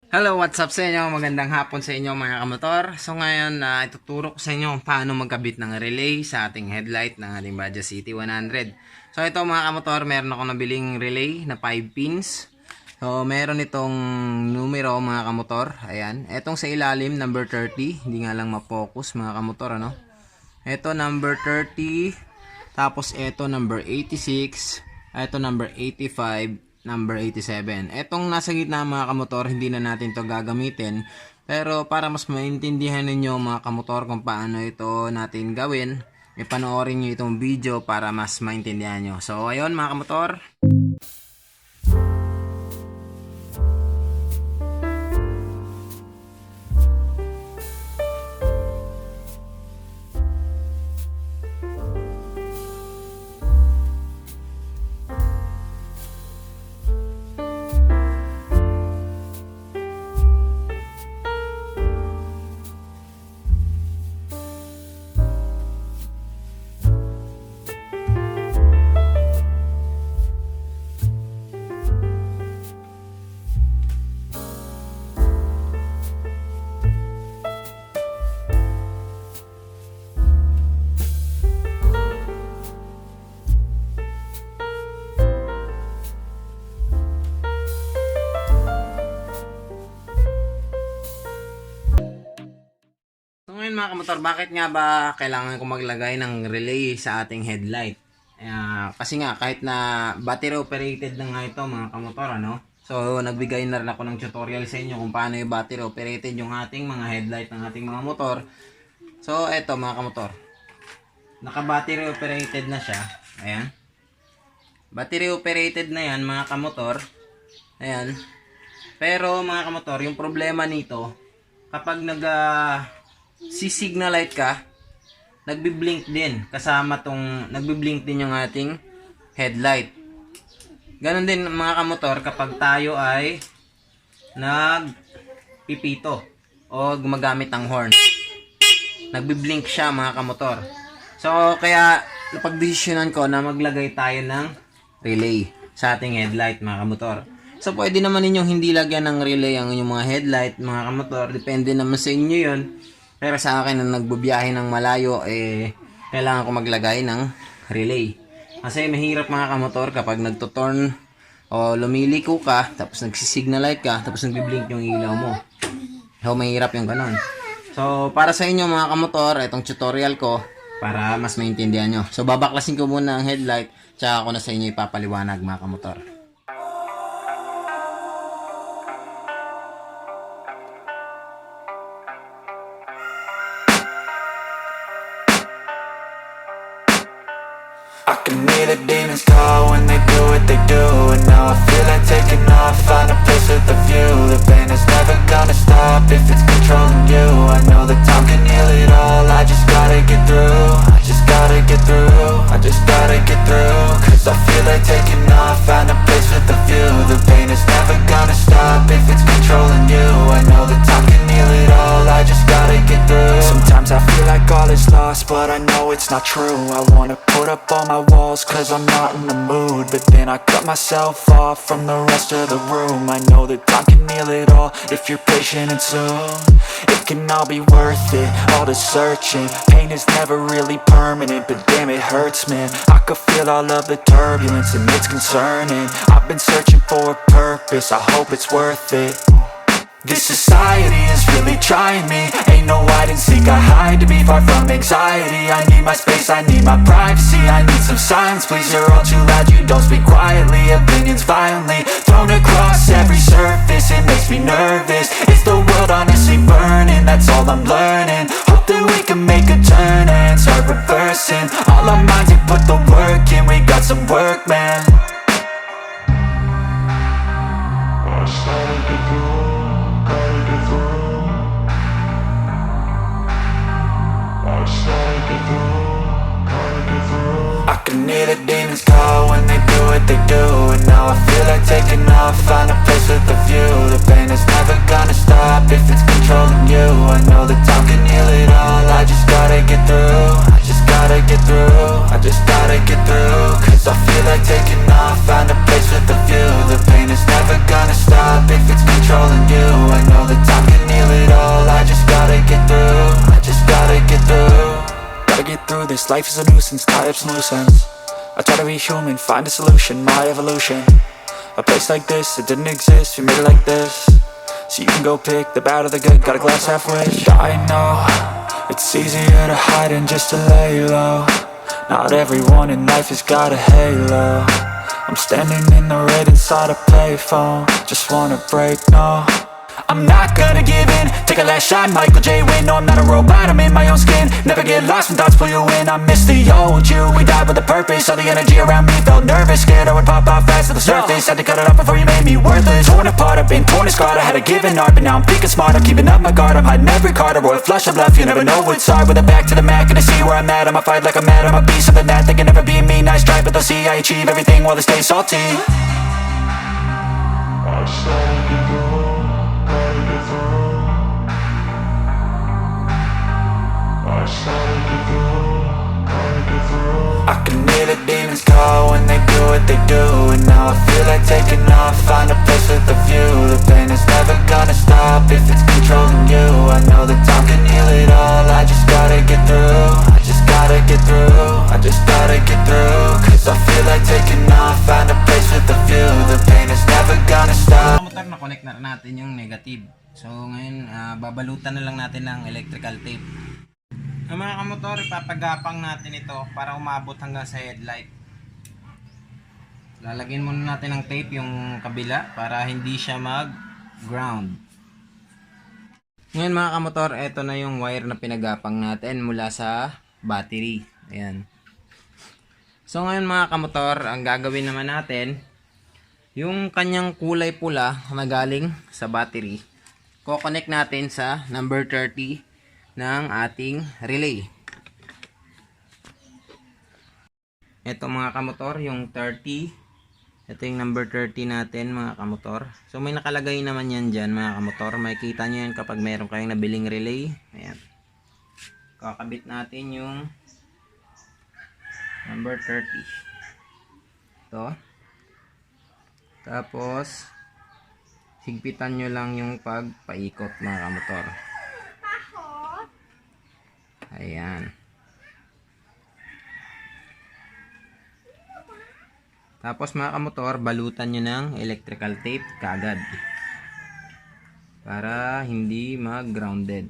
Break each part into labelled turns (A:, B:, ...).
A: Hello, what's up sa inyo? Magandang hapon sa inyo mga kamotor. So ngayon, ituturo ko sa inyo kung paano magkabit ng relay sa ating headlight ng ating Badja City 100. So ito mga kamotor, meron ako nabiling relay na 5 pins. So meron itong numero mga kamotor. Ayan, etong sa ilalim, number 30. Hindi nga lang ma-focus mga kamotor, ano? Ito number 30. Tapos ito number 86. Ito number 85. Number 87. Etong nasa gitna mga kamotor, hindi na natin to gagamitin. Pero para mas maintindihan ninyo mga kamotor kung paano ito natin gawin, ipanoorin nyo itong video para mas maintindihan nyo. So ayun mga kamotor. So ngayon mga kamotor, bakit nga ba kailangan ko maglagay ng relay sa ating headlight? Kasi nga kahit na battery operated na nga ito mga kamotor, ano? So nagbigay na rin ako ng tutorial sa inyo kung paano yung battery operated yung ating mga headlight ng ating mga motor. So eto mga kamotor, naka battery operated na siya. Ayan, battery operated na yan mga kamotor. Ayan, pero mga kamotor, yung problema nito, kapag si-signal light ka, nagbi-blink din kasama tong nagbi-blink din yung ating headlight. Ganon din mga kamotor kapag tayo ay nagpipito o gumagamit ng horn. Nagbi-blink siya mga kamotor. So kaya napagdesisyonan ko na maglagay tayo ng relay sa ating headlight mga kamotor. So pwede naman ninyong hindi lagyan ng relay ang inyong mga headlight mga kamotor. Depende naman sa inyo yun. Pero sa akin na nagbubiyahe ng malayo, kailangan ko maglagay ng relay. Kasi mahirap mga kamotor kapag nagtuturn o lumiliko ka, tapos nagsisignal light ka, tapos nagbiblink yung ilaw mo. So mahirap yung ganon. So para sa inyo mga kamotor, itong tutorial ko para mas maintindihan nyo. So babaklasin ko muna ang headlight, tsaka ako na sa inyo ipapaliwanag mga kamotor.
B: I can hear the demons call when they do what they do. And now I feel like taking off, find a place with a view. The pain is never gonna stop if it's controlling you. I know that time can heal it all, I just gotta get through. I just gotta get through, I just gotta get through. Cause I feel like taking off, find a place with a view. The pain is never gonna stop if it's controlling you. I know that time can heal it all, I just gotta get through. Sometimes I feel like all is lost, but I know it's not true. I wanna put up all my walls cause I'm not in the mood, but then I cut myself off from the rest of the room. I know that time can heal it all if you're patient and soon. It can all be worth it, all the searching. Pain is never really permanent, but damn it hurts man. I could feel all of the turbulence and it's concerning. I've been searching for a purpose, I hope it's worth it. This society is really trying me. Ain't no hide and seek, I hide to be far from anxiety. I need my space, I need my privacy. I need some silence, please, you're all too loud. You don't speak quietly, opinions violently thrown across every surface. It makes me nervous, is the world honestly burning? That's all I'm learning. Hope that we can make a turn and start reversing all our minds and put the work in. We got some work, man. I can hear the demons call when they do what they do. And now I feel like taking off, find a place with a view. The pain is never gonna stop if it's controlling you. I know that time can This life is a nuisance, tie up some loose ends. I try to be human, find a solution, my evolution. A place like this, it didn't exist, we made it like this. So you can go pick the bad or the good, got a glass halfway. I know, it's easier to hide than just to lay low. Not everyone in life has got a halo. I'm standing in the red inside a payphone. Just wanna break, no, I'm not gonna give in. Take a last shot, Michael J. Win. No, I'm not a robot, I'm in my own skin. Never get lost when thoughts pull you in. I miss the old you, we died with a purpose. All the energy around me felt nervous, scared I would pop off fast to the surface. Had to cut it off before you made me worthless. Torn apart, I've been torn and scarred. I had a given art, but now I'm thinking smart. I'm keeping up my guard, I'm hiding every card. A royal flush of left, you never know what's hard. With a back to the mat, gonna see where I'm at. I'ma fight like I'm mad, I'ma be something that they can never be me. Nice try, but they'll see I achieve everything while they stay salty. I can hear the demons call when they do what they do. And now I feel like taking off, find a place with a view. The pain is never gonna stop if it's controlling you. I know that time can heal it all, I just gotta get through. I just gotta get through, I just gotta get through. Cause I feel like taking off, find a place with a view. The pain is never gonna stop.
A: Motor na connect na natin yung negative. So ngayon babalutan na lang natin ng electrical tape. Ang mga kamotor, ipapagapang natin ito para umabot hanggang sa headlight. Lalagyan muna natin ng tape yung kabila para hindi siya mag-ground. Ngayon mga kamotor, ito na yung wire na pinagapang natin mula sa battery. Ayan. So ngayon mga kamotor, ang gagawin naman natin, yung kanyang kulay pula na galing sa battery, ko-connect natin sa number 30 ng ating relay. Ito mga kamotor, yung 30. Ito yung number 30 natin mga kamotor. So may nakalagay naman yan dyan mga kamotor. Makikita nyo yan kapag mayroon kayong nabiling relay. Ayan. Kakabit natin yung number 30. Ito. Tapos higpitan nyo lang yung pagpaikot mga kamotor. Ayan. Tapos mga kamotor, balutan nyo ng electrical tape kagad para hindi mag-grounded.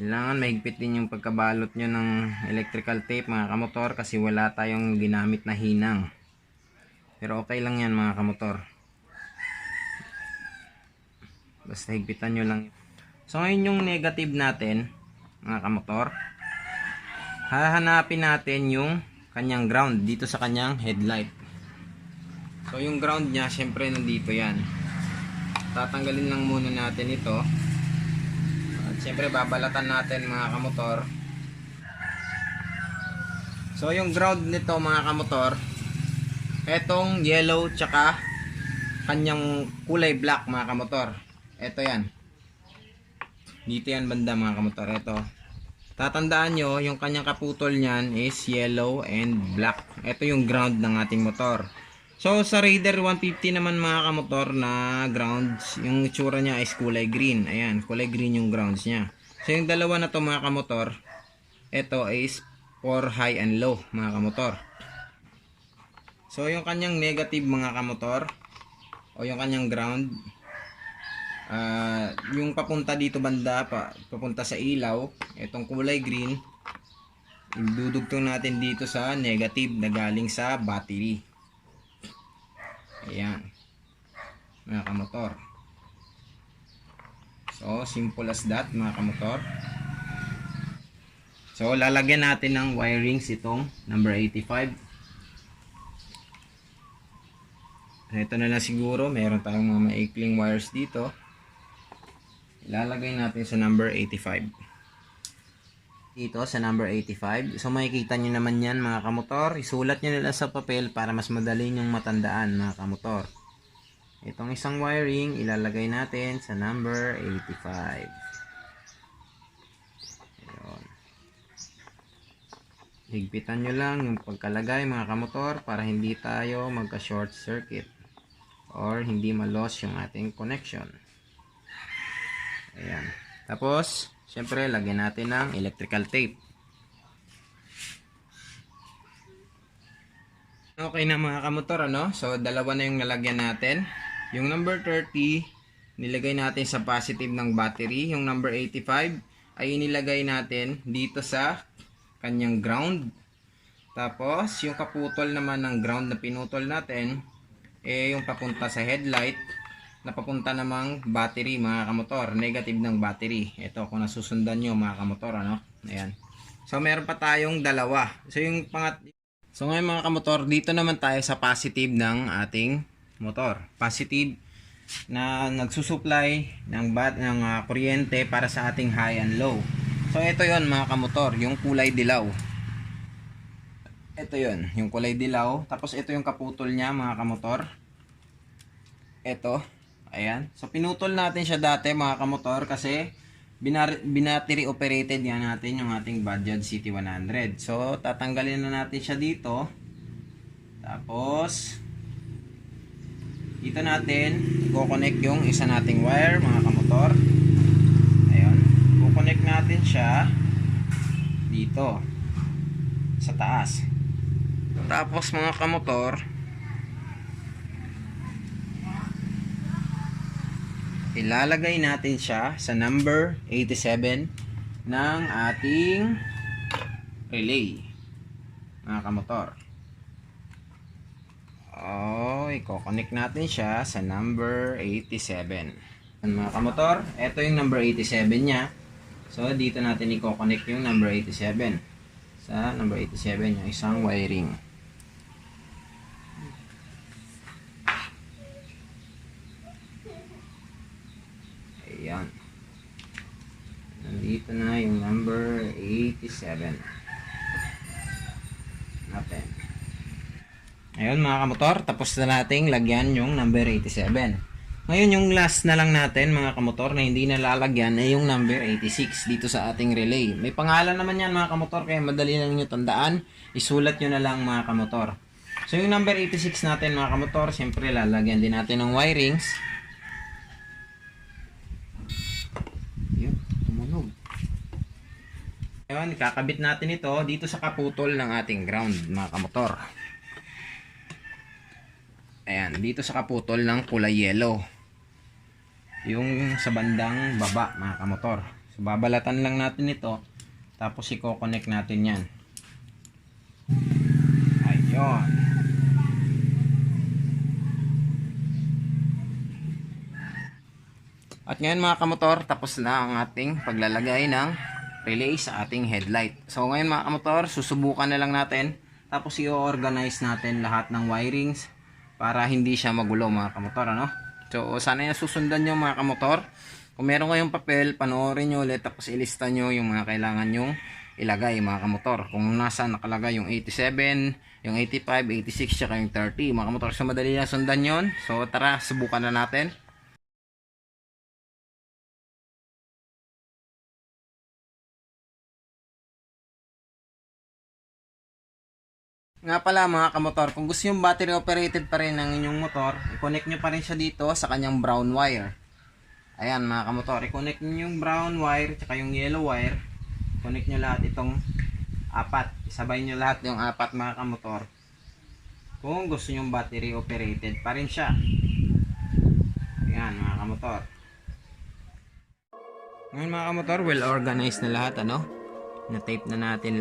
A: Kailangan mahigpit din yung pagkabalot nyo ng electrical tape mga kamotor kasi wala tayong ginamit na hinang. Pero okay lang yan mga kamotor. Basta higpitan nyo lang. So ngayon yung negative natin mga kamotor, hahanapin natin yung kanyang ground dito sa kanyang headlight. So yung ground nya syempre nandito yan. Tatanggalin lang muna natin ito. At syempre babalatan natin mga kamotor. So yung ground nito mga kamotor, etong yellow tsaka kanyang kulay black mga kamotor. Ito yan. Dito yan banda mga kamotor. Ito. Tatandaan nyo, yung kanyang kaputol nyan is yellow and black. Ito yung ground ng ating motor. So sa Raider 150 naman mga kamotor na grounds, yung itsura niya is kulay green. Ayan, kulay green yung grounds niya. So yung dalawa na to mga kamotor, ito is for high and low mga kamotor. So yung kanyang negative mga kamotor, o yung kanyang ground, yung papunta dito banda papunta sa ilaw, itong kulay green, idudugtong natin dito sa negative na galing sa battery. Ayan mga kamotor. So simple as that mga kamotor. So lalagyan natin ng wirings itong number 85. Ito na lang siguro, meron tayong mga maikling wires dito. Ilalagay natin sa number 85. Dito sa number 85. So makikita nyo naman yan mga kamotor. Isulat nyo nila sa papel para mas madali nyong matandaan mga kamotor. Itong isang wiring ilalagay natin sa number 85. Ayun. Higpitan nyo lang yung pagkalagay mga kamotor para hindi tayo magka short circuit or hindi ma-loss yung ating connection. Ayan. Tapos, syempre, lagyan natin ng electrical tape. Okay na mga kamotor, ano? So, dalawa na yung nalagyan natin. Yung number 30, nilagay natin sa positive ng battery. Yung number 85 ay inilagay natin dito sa kanyang ground. Tapos, yung kaputol naman ng ground na pinutol natin, yung papunta sa headlight, na papunta namang battery mga kamotor. Negative ng battery. Ito, kung nasusundan nyo mga kamotor, ano? Ayan. So, meron pa tayong dalawa. So ngayon mga kamotor, dito naman tayo sa positive ng ating motor. Positive na nagsusupply ng kuryente para sa ating high and low. So ito yon mga kamotor, yung kulay dilaw. Ito yon, yung kulay dilaw. Tapos ito yung kaputol niya mga kamotor. Ito, ayan. So pinutol natin siya dati mga kamotor kasi binattery operated yan natin yung ating Bajaj CT100. So, tatanggalin na natin siya dito. Tapos, dito natin i-connect yung isa nating wire, mga kamotor. Ayun. I-connect natin siya dito sa taas. Tapos, mga kamotor, ilalagay natin siya sa number 87 ng ating relay mga kamotor. I-connect natin siya sa number 87 mga kamotor. Ito yung number 87 nya. So dito natin i-connect yung number 87 sa number 87 yung isang wiring. Ayan. Nandito na yung number 87 natin. Ayun mga kamotor, tapos na nating lagyan yung number 87. Ngayon yung last na lang natin mga kamotor na hindi na lalagyan ay yung number 86 dito sa ating relay. May pangalan naman yan mga kamotor kaya madali lang nyo tandaan. Isulat nyo na lang mga kamotor. So yung number 86 natin mga kamotor, siyempre lalagyan din natin ng wirings. Ngayon, kakabit natin ito dito sa kaputol ng ating ground mga kamotor. Ayan, dito sa kaputol ng kulay yellow. Yung sa bandang baba mga kamotor. So, babalatan lang natin ito. Tapos i-connect natin yan. Ayun. At ngayon mga kamotor, tapos na ang ating paglalagay ng relay sa ating headlight. So ngayon mga kamotor, susubukan na lang natin. Tapos i-organize natin lahat ng wirings para hindi siya magulo mga kamotor, ano? So sana yung susundan nyo mga kamotor. Kung meron kayong papel, panoorin nyo ulit. Tapos ilista nyo yung mga kailangan nyong ilagay mga kamotor. Kung nasa nakalagay yung 87, yung 85, 86, tsaka yung 30 mga kamotor. So madali na sundan yon. So tara, subukan na natin. Nga pala mga kamotor, kung gusto yung battery operated pa rin ng inyong motor, i-connect nyo pa rin siya dito sa kanyang brown wire. Ayan mga kamotor, i-connect nyo yung brown wire tsaka yung yellow wire. Connect nyo lahat itong apat. Isabay nyo lahat yung apat mga kamotor. Kung gusto nyo yung battery operated pa rin siya. Ayan mga kamotor. Ngayon mga kamotor, well organized na lahat, ano? Na-tape na natin.